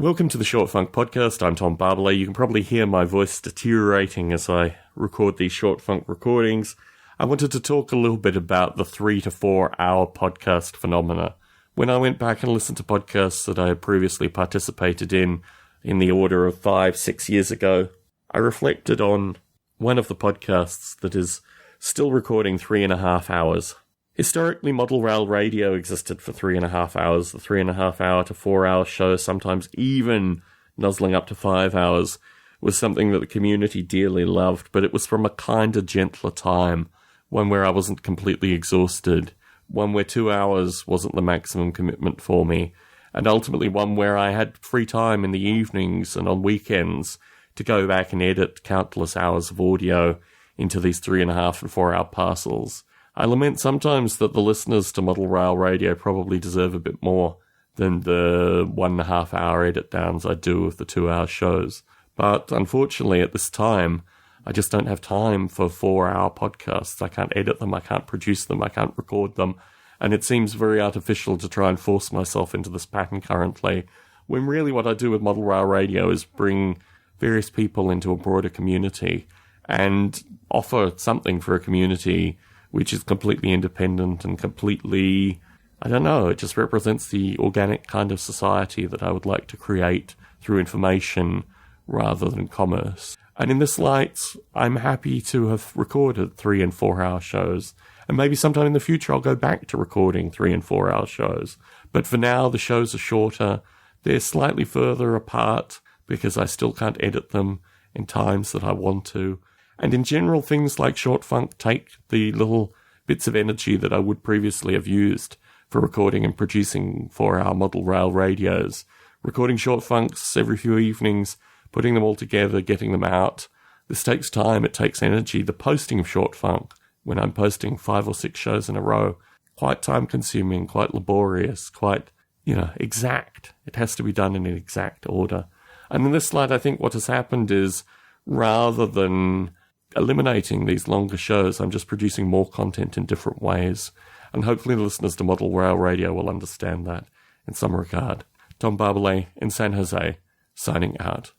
Welcome to the Short Funk Podcast. I'm Tom Barbalet. You can probably hear my voice deteriorating as I record these Short Funk recordings. I wanted to talk a little bit about the 3 to 4 hour podcast phenomena. When I went back and listened to podcasts that I had previously participated in the order of 5-6 years ago, I reflected on one of the podcasts that is still recording 3.5 hours. Historically, model rail radio existed for 3.5 hours. The 3.5 hour to 4 hour show, sometimes even nuzzling up to 5 hours, was something that the community dearly loved, but it was from a kinder, gentler time, one where I wasn't completely exhausted, one where 2 hours wasn't the maximum commitment for me, and ultimately one where I had free time in the evenings and on weekends to go back and edit countless hours of audio into these 3.5 and 4 hour parcels. I lament sometimes that the listeners to model rail radio probably deserve a bit more than the 1.5 hour edit downs I do of the 2 hour shows. But unfortunately at this time, I just don't have time for 4 hour podcasts. I can't edit them, I can't produce them, I can't record them. And it seems very artificial to try and force myself into this pattern currently, when really what I do with model rail radio is bring various people into a broader community and offer something for a community which is completely independent and completely, it just represents the organic kind of society that I would like to create through information rather than commerce. And in this light, I'm happy to have recorded 3 and 4 hour shows. And maybe sometime in the future I'll go back to recording 3 and 4 hour shows. But for now, the shows are shorter. They're slightly further apart because I still can't edit them in times that I want to. And in general, things like Short Funk take the little bits of energy that I would previously have used for recording and producing 4 hour model rail radios. Recording Short Funks every few evenings, putting them all together, getting them out. This takes time, it takes energy. The posting of Short Funk, when I'm posting 5 or 6 shows in a row, quite time consuming, quite laborious, quite, exact. It has to be done in an exact order. And in this slide, I think what has happened is, rather than eliminating these longer shows, I'm just producing more content in different ways. And hopefully the listeners to model rail radio will understand that in some regard. Tom Barbalet in San Jose, signing out.